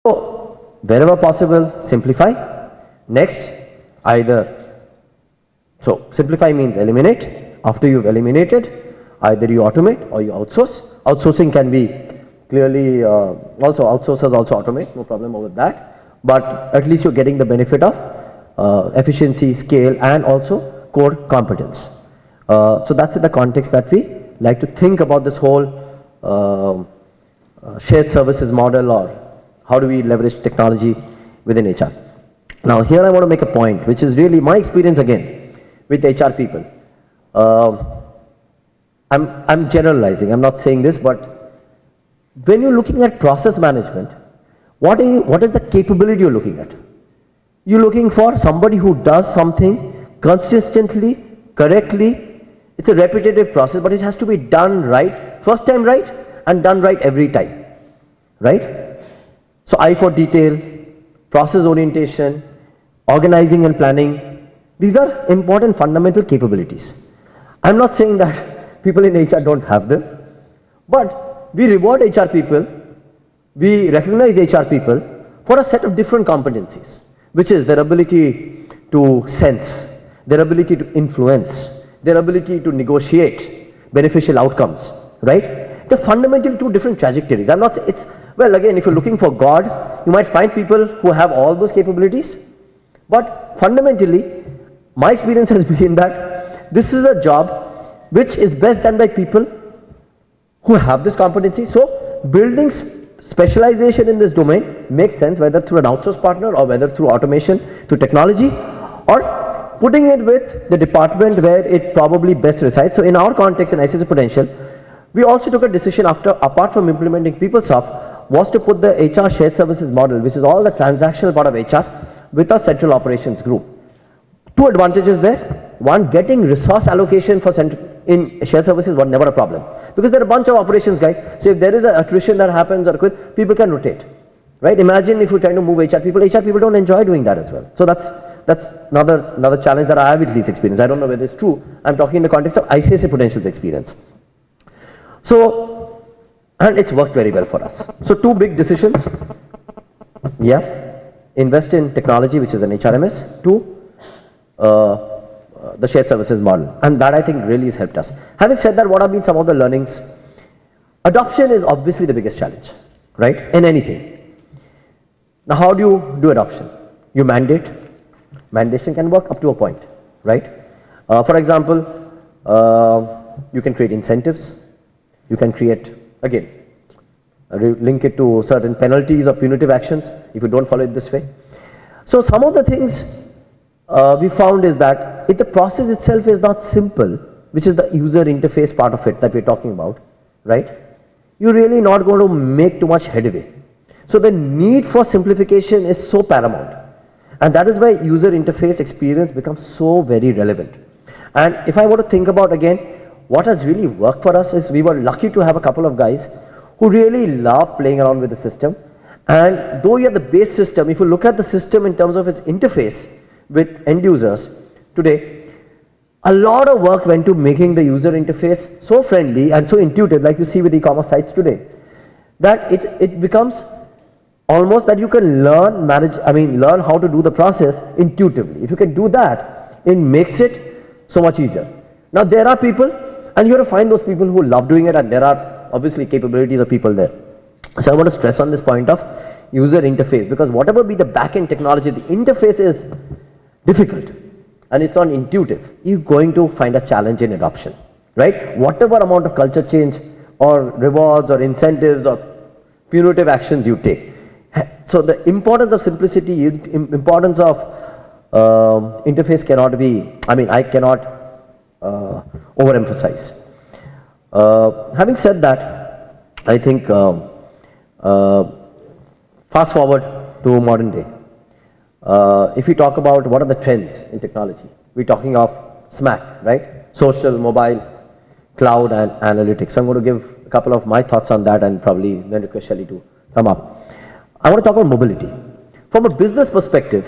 So wherever possible, simplify. Next, so simplify means eliminate. After you've eliminated, either you automate or you outsource. Outsourcing can be clearly, also outsourcers also automate, no problem with that. But at least you're getting the benefit of efficiency, scale, and also core competence. So that's in the context that we like to think about this whole shared services model, or how do we leverage technology within HR. Now here I want to make a point, which is really my experience again with HR people. I'm generalizing, I'm not saying this, but when you're looking at process management, what is the capability you're looking at? You're looking for somebody who does something consistently, correctly. It's a repetitive process, but it has to be done right, first time right, and done right every time, right? So eye for detail, process orientation, organizing and planning, these are important fundamental capabilities. I'm not saying that people in HR don't have them, but we reward HR people, we recognize HR people for a set of different competencies, which is their ability to sense, their ability to influence, their ability to negotiate beneficial outcomes, right? They're fundamentally two different trajectories. I'm not, it's, well, again, if you're looking for God, you might find people who have all those capabilities, but fundamentally, my experience has been that this is a job which is best done by people who have this competency. So building specialization in this domain makes sense, whether through an outsourced partner or whether through automation, through technology, or putting it with the department where it probably best resides. So in our context in ICICI Prudential, we also took a decision after, apart from implementing PeopleSoft, was to put the HR shared services model, which is all the transactional part of HR, with our central operations group. Two advantages there. One, getting resource allocation for in shared services was never a problem, because there are a bunch of operations guys. So if there is an attrition that happens or quit, people can rotate, right? Imagine if you're trying to move HR people don't enjoy doing that as well. So that's another challenge that I have at least experienced. I don't know whether it's true. I'm talking in the context of ICICI Prudential's experience. So, and it's worked very well for us. So two big decisions. Yeah, invest in technology, which is an HRMS. Two, the shared services model, and that I think really has helped us. Having said that, what have been some of the learnings? Adoption is obviously the biggest challenge, right, in anything. Now how do you do adoption? You mandate. Mandation can work up to a point, right? For example, you can create incentives, you can create, again, link it to certain penalties or punitive actions if you don't follow it this way. So some of the things we found is that if the process itself is not simple, which is the user interface part of it that we're talking about, right, you're really not going to make too much headway. So the need for simplification is so paramount, and that is why user interface experience becomes so very relevant. And if I want to think about again, what has really worked for us is we were lucky to have a couple of guys who really love playing around with the system. And though you have the base system, if you look at the system in terms of its interface with end users today, a lot of work went to making the user interface so friendly and so intuitive, like you see with e-commerce sites today, that it becomes almost that you can learn how to do the process intuitively. If you can do that, it makes it so much easier. Now there are people, and you have to find those people who love doing it, and there are obviously capabilities of people there. So I want to stress on this point of user interface, because whatever be the back-end technology, the interface is difficult and it's not intuitive. You're going to find a challenge in adoption, right? Whatever amount of culture change or rewards or incentives or punitive actions you take. So the importance of simplicity, importance of interface cannot be, I cannot overemphasize. Having said that, I think fast forward to modern day. If we talk about what are the trends in technology, we're talking of SMAC, right? Social, mobile, cloud, and analytics. So I'm going to give a couple of my thoughts on that and probably then request Shelly to come up. I want to talk about mobility. From a business perspective,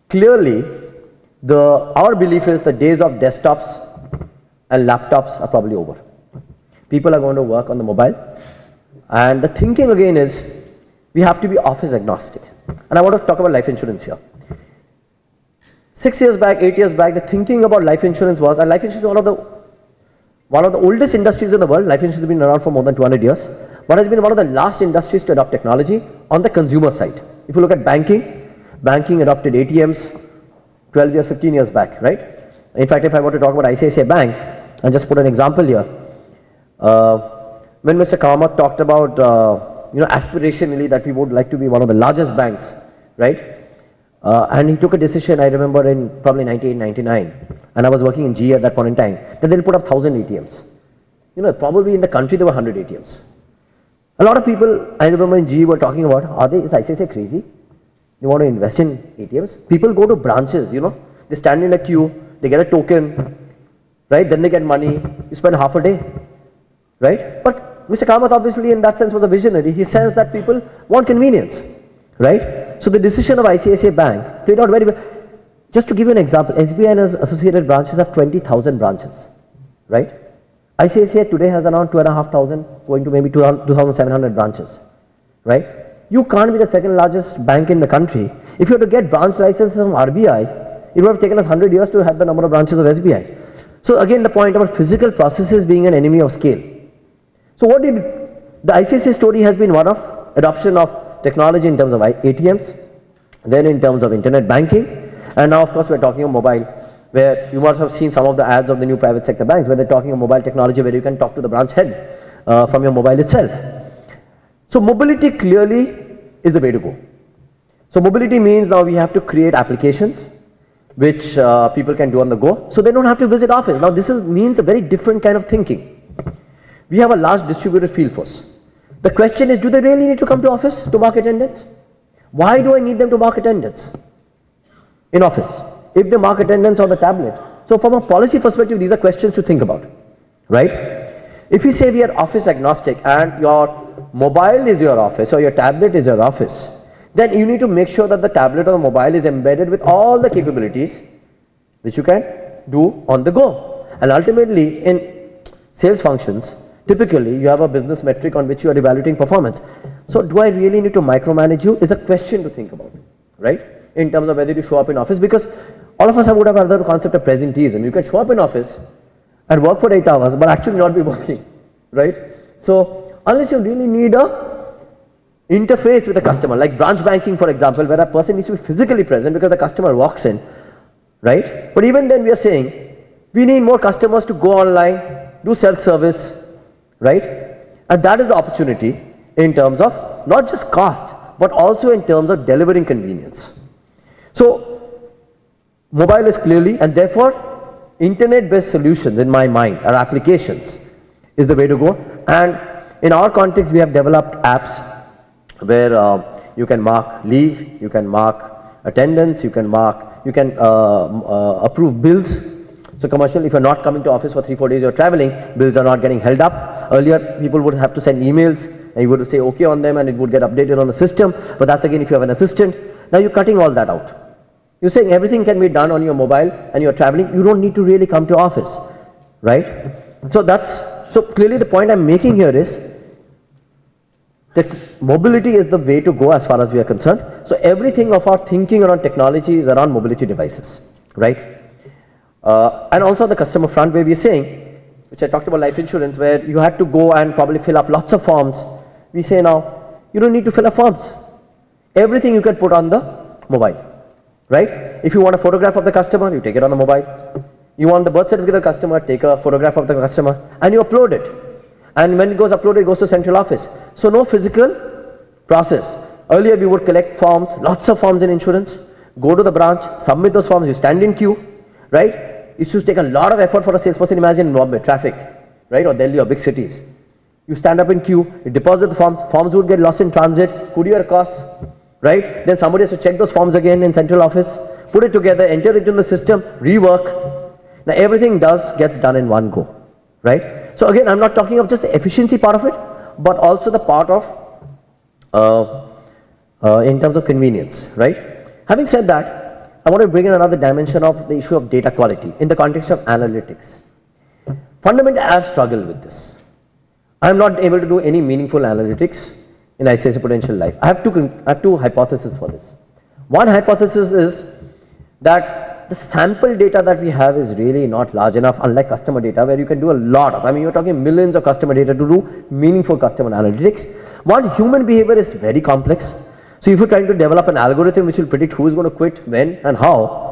clearly our belief is the days of desktops and laptops are probably over. People are going to work on the mobile. And the thinking again is, we have to be office agnostic. And I want to talk about life insurance here. 6 years back, 8 years back, the thinking about life insurance was, and life insurance is one of the oldest industries in the world. Life insurance has been around for more than 200 years, but has been one of the last industries to adopt technology on the consumer side. If you look at banking adopted ATMs 12 years, 15 years back, right? In fact, if I were to talk about ICICI Bank, and just put an example here, when Mr. Kamath talked about, aspirationally that we would like to be one of the largest banks, right? And he took a decision, I remember in probably 1999, and I was working in GE at that point in time, that they'll put up 1,000 ATMs. Probably in the country there were 100 ATMs. A lot of people, I remember in GE were talking about, is ICICI crazy? They want to invest in ATMs? People go to branches, they stand in a queue, they get a token, right? Then they get money, you spend half a day, right? But Mr. Kamath obviously in that sense was a visionary. He sensed that people want convenience, right? So the decision of ICICI Bank played out very well. Just to give you an example, SBI and its associated branches have 20,000 branches, right? ICICI today has around 2,500, going to maybe 2,700 branches, right? You can't be the second largest bank in the country. If you have to get branch license from RBI, it would have taken us 100 years to have the number of branches of SBI. So again, the point about physical processes being an enemy of scale. So what did the ICICI story has been one of adoption of technology in terms of ATMs, then in terms of internet banking, and now of course we're talking of mobile, where you must have seen some of the ads of the new private sector banks where they're talking of mobile technology where you can talk to the branch head from your mobile itself. So mobility clearly is the way to go. So mobility means now we have to create applications which people can do on the go, so they don't have to visit office. Now this means a very different kind of thinking. We have a large distributed field force. The question is, do they really need to come to office to mark attendance? Why do I need them to mark attendance in office if they mark attendance on the tablet? So from a policy perspective, these are questions to think about, right? If we say we are office agnostic and your mobile is your office or your tablet is your office, then you need to make sure that the tablet or the mobile is embedded with all the capabilities which you can do on the go. And ultimately in sales functions, typically you have a business metric on which you are evaluating performance. So do I really need to micromanage you is a question to think about, right? In terms of whether you show up in office, because all of us would have another concept of presenteeism. You can show up in office and work for 8 hours but actually not be working, right? So unless you really need a interface with the customer, like branch banking for example, where a person needs to be physically present because the customer walks in, right? But even then we are saying we need more customers to go online, do self-service, right? And that is the opportunity in terms of not just cost but also in terms of delivering convenience. So mobile is clearly, and therefore internet-based solutions in my mind or applications is the way to go. And in our context we have developed apps where you can mark leave, you can mark attendance, you can approve bills. So commercial, if you're not coming to office for 3-4 days, you're traveling, bills are not getting held up. Earlier people would have to send emails and you would say okay on them and it would get updated on the system, but that's again if you have an assistant. Now you're cutting all that out. You're saying everything can be done on your mobile and you're traveling, you don't need to really come to office, right? So clearly the point I'm making here is that mobility is the way to go as far as we are concerned. So everything of our thinking around technology is around mobility devices, right? And also on the customer front where we are saying, which I talked about life insurance, where you had to go and probably fill up lots of forms. We say now, you don't need to fill up forms. Everything you can put on the mobile, right? If you want a photograph of the customer, you take it on the mobile. You want the birth certificate of the customer, take a photograph of the customer and you upload it. And when it goes uploaded, it goes to central office. So no physical process. Earlier we would collect forms, lots of forms in insurance, go to the branch, submit those forms, you stand in queue, right? It used to take a lot of effort for a salesperson. Imagine in Bombay, traffic, right? Or Delhi or big cities. You stand up in queue, you deposit the forms would get lost in transit, courier costs, right? Then somebody has to check those forms again in central office, put it together, enter it in the system, rework. Now everything gets done in one go, right? So again, I'm not talking of just the efficiency part of it, but also the part of in terms of convenience, right? Having said that, I want to bring in another dimension of the issue of data quality in the context of analytics. Fundamentally, I have struggled with this. I'm not able to do any meaningful analytics in ICICI Prudential Life. I have two hypotheses for this. One hypothesis is that the sample data that we have is really not large enough, unlike customer data where you can do a lot of, you're talking millions of customer data to do meaningful customer analytics. One, human behavior is very complex. So if you're trying to develop an algorithm which will predict who is going to quit, when and how,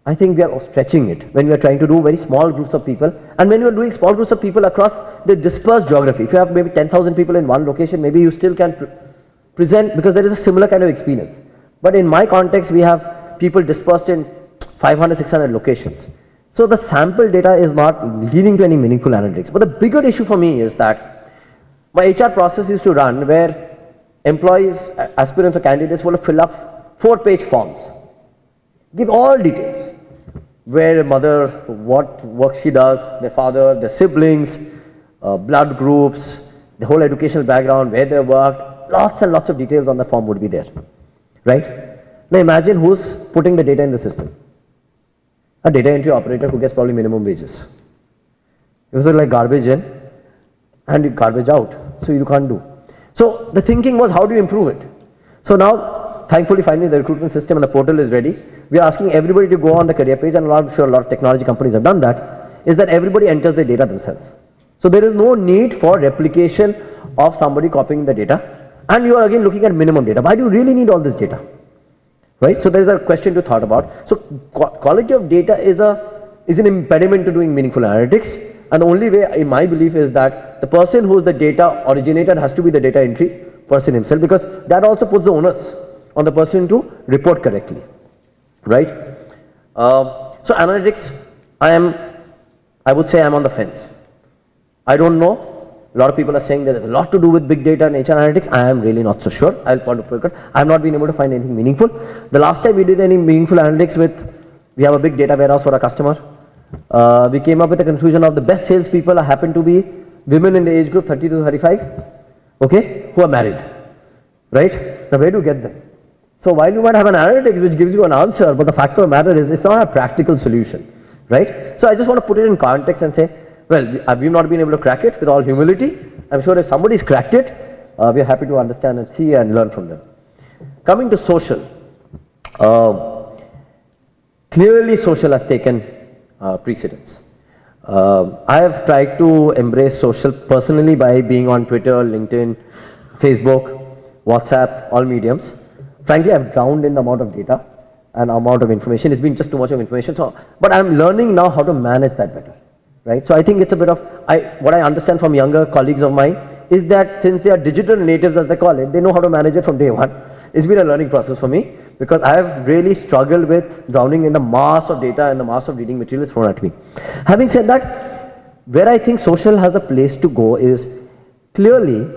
I think we are stretching it when we are trying to do very small groups of people. And when you are doing small groups of people across the dispersed geography, if you have maybe 10,000 people in one location, maybe you still can present, because there is a similar kind of experience. But in my context, we have people dispersed in 500, 600 locations. So the sample data is not leading to any meaningful analytics. But the bigger issue for me is that my HR process used to run where employees, aspirants or candidates will fill up 4-page forms. Give all details. Where mother, what work she does, their father, their siblings, blood groups, the whole educational background, where they worked, lots and lots of details on the form would be there. Right? Now imagine who's putting the data in the system. A data entry operator who gets probably minimum wages. It was like garbage in and garbage out. So you can't do. So the thinking was, how do you improve it? So now, thankfully, finally the recruitment system and the portal is ready. We are asking everybody to go on the career page, and I'm sure a lot of technology companies have done that, is that everybody enters their data themselves. So there is no need for replication of somebody copying the data, and you are again looking at minimum data. Why do you really need all this data? Right? So there is a question to thought about. So quality of data is an impediment to doing meaningful analytics, and the only way, in my belief, is that the person who is the data originator has to be the data entry person himself, because that also puts the onus on the person to report correctly. Right? So analytics, I would say I'm on the fence. I don't know. A lot of people are saying there is a lot to do with big data and HR analytics. I am really not so sure. I'll point to it. I have not been able to find anything meaningful. The last time we did any meaningful analytics we have a big data warehouse for a customer. We came up with a conclusion of the best salespeople happen to be women in the age group 30 to 35, okay, who are married. Right? Now where do you get them? So while you might have an analytics which gives you an answer, but the fact of the matter is it's not a practical solution, right? So I just want to put it in context and say, well, we've not been able to crack it with all humility. I'm sure if somebody's cracked it, we're happy to understand and see and learn from them. Coming to social, clearly social has taken precedence. I have tried to embrace social personally by being on Twitter, LinkedIn, Facebook, WhatsApp, all mediums. Frankly, I've drowned in the amount of data and amount of information. It's been just too much of information. So, but I'm learning now how to manage that better, right? So I think it's a bit of, what I understand from younger colleagues of mine is that since they are digital natives, as they call it, they know how to manage it from day one. It's been a learning process for me because I have really struggled with drowning in the mass of data and the mass of reading material thrown at me. Having said that, where I think social has a place to go is clearly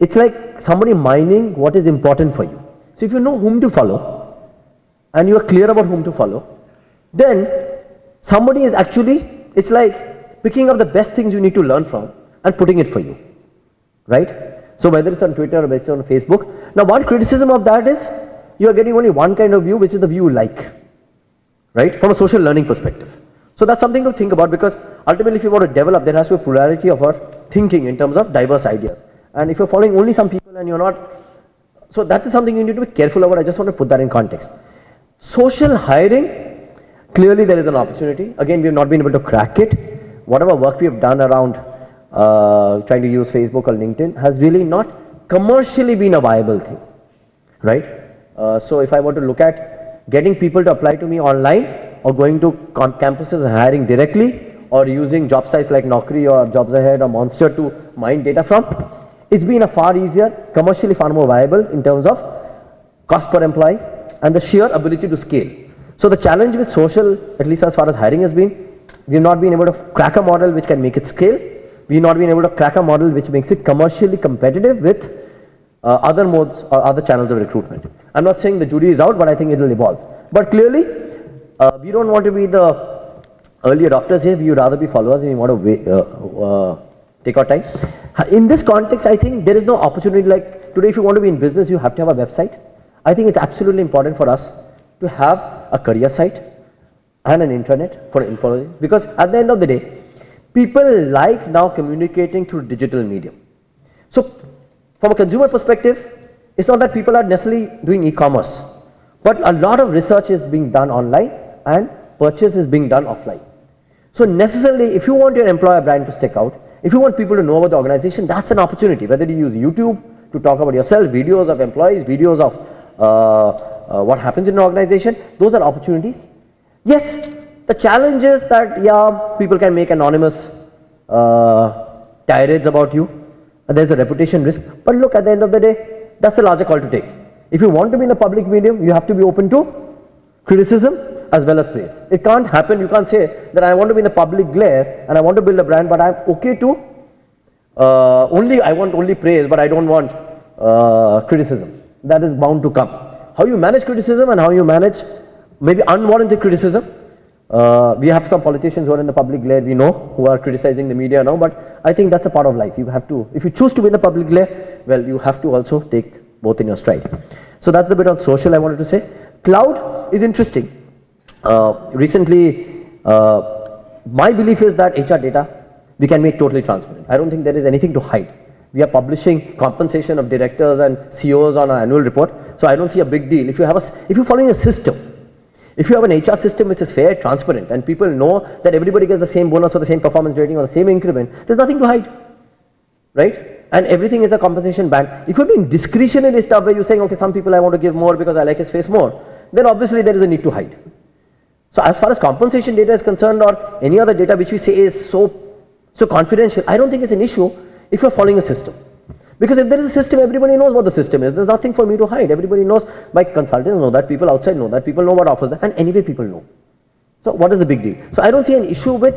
it's like somebody mining what is important for you. So if you know whom to follow and you are clear about whom to follow, then somebody is actually, it's like picking up the best things you need to learn from and putting it for you, right? So whether it's on Twitter or based on Facebook. Now one criticism of that is you are getting only one kind of view, which is the view you like, right? From a social learning perspective. So that's something to think about, because ultimately if you want to develop, there has to be a plurality of our thinking in terms of diverse ideas. And if you're following only some people and you're not, so that is something you need to be careful about. I just want to put that in context. Social hiring, clearly there is an opportunity. Again, we have not been able to crack it. Whatever work we have done around trying to use Facebook or LinkedIn has really not commercially been a viable thing, right? So if I were to look at getting people to apply to me online or going to campuses and hiring directly or using job sites like Naukri or Jobs Ahead or Monster to mine data from, it's been a far easier, commercially far more viable in terms of cost per employee and the sheer ability to scale. So the challenge with social, at least as far as hiring has been, we have not been able to crack a model which can make it scale. We have not been able to crack a model which makes it commercially competitive with other modes or other channels of recruitment. I'm not saying the jury is out, but I think it will evolve. But clearly, we don't want to be the early adopters here. We would rather be followers, and we want to wait, take our time. In this context, I think there is no opportunity like today. If you want to be in business, you have to have a website. I think it's absolutely important for us to have a career site, and an intranet for employees, because at the end of the day, people like now communicating through digital medium. So from a consumer perspective, it's not that people are necessarily doing e-commerce, but a lot of research is being done online and purchase is being done offline. So necessarily, if you want your employer brand to stick out, if you want people to know about the organization, that's an opportunity. Whether you use YouTube to talk about yourself, videos of employees, videos of what happens in an organization, those are opportunities. Yes, the challenge is that, yeah, people can make anonymous tirades about you. There's a reputation risk. But look, at the end of the day, that's the larger call to take. If you want to be in a public medium, you have to be open to criticism as well as praise. It can't happen. You can't say that I want to be in the public glare and I want to build a brand, but I'm okay to I want only praise, but I don't want criticism. That is bound to come. How you manage criticism and how you manage maybe unwarranted criticism. We have some politicians who are in the public glare, we know, who are criticizing the media now, but I think that's a part of life. You have to, if you choose to be in the public glare, well, you have to also take both in your stride. So that's the bit on social I wanted to say. Cloud is interesting. Recently, my belief is that HR data we can make totally transparent. I don't think there is anything to hide. We are publishing compensation of directors and CEOs on our annual report, so I don't see a big deal. If you're following a system, if you have an HR system which is fair, transparent, and people know that everybody gets the same bonus or the same performance rating or the same increment, there's nothing to hide, right? And everything is a compensation band. If you're doing discretionary stuff where you're saying, okay, some people I want to give more because I like his face more, then obviously there is a need to hide. So as far as compensation data is concerned or any other data which we say is so confidential, I don't think it's an issue if you're following a system. Because if there is a system, everybody knows what the system is. There's nothing for me to hide. Everybody knows, my consultants know that, people outside know that, people know what offers that, and anyway people know. So what is the big deal? So I don't see an issue with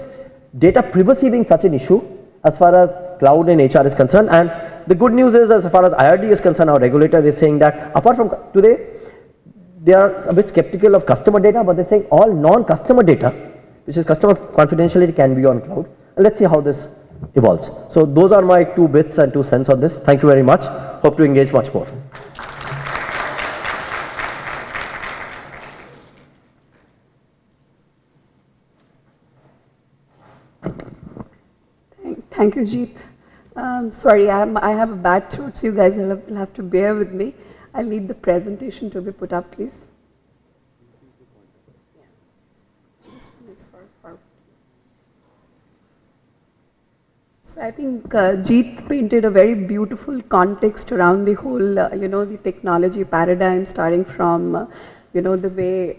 data privacy being such an issue as far as cloud and HR is concerned. And the good news is, as far as IRD is concerned, our regulator is saying that apart from today, they are a bit skeptical of customer data, but they're saying all non-customer data, which is customer confidentiality, can be on cloud. And let's see how this evolves. So those are my 2 bits and 2 cents on this. Thank you very much. Hope to engage much more. Thank you, Jeet. Sorry, I have a bad throat, so you guys will have to bear with me. I'll need the presentation to be put up, please. So I think Jeet painted a very beautiful context around the whole, the technology paradigm, starting from, the way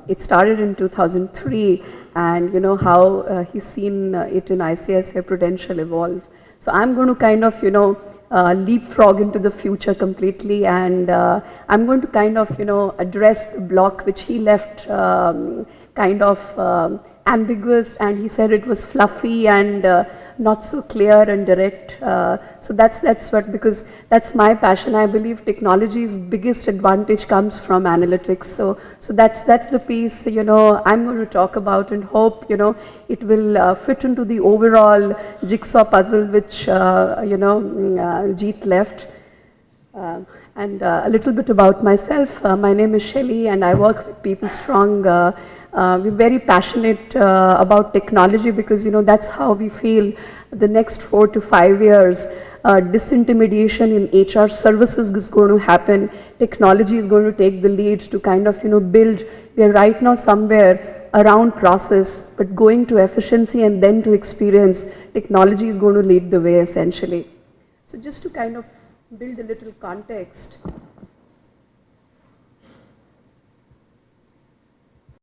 it started in 2003, and how he's seen it in ICICI Prudential evolve. So I'm going to kind of, leapfrog into the future completely, and I'm going to kind of, address the block which he left kind of ambiguous, and he said it was fluffy and not so clear and direct. So that's what, because that's my passion. I believe technology's biggest advantage comes from analytics. So that's the piece, I'm going to talk about, and hope, it will fit into the overall jigsaw puzzle which, Jeet left. And a little bit about myself. My name is Shelly, and I work with PeopleStrong. We're very passionate about technology because, that's how we feel the next 4 to 5 years, disintermediation in HR services is going to happen. Technology is going to take the lead to kind of, build. We are right now somewhere around process, but going to efficiency and then to experience. Technology is going to lead the way, essentially. So just to kind of build a little context.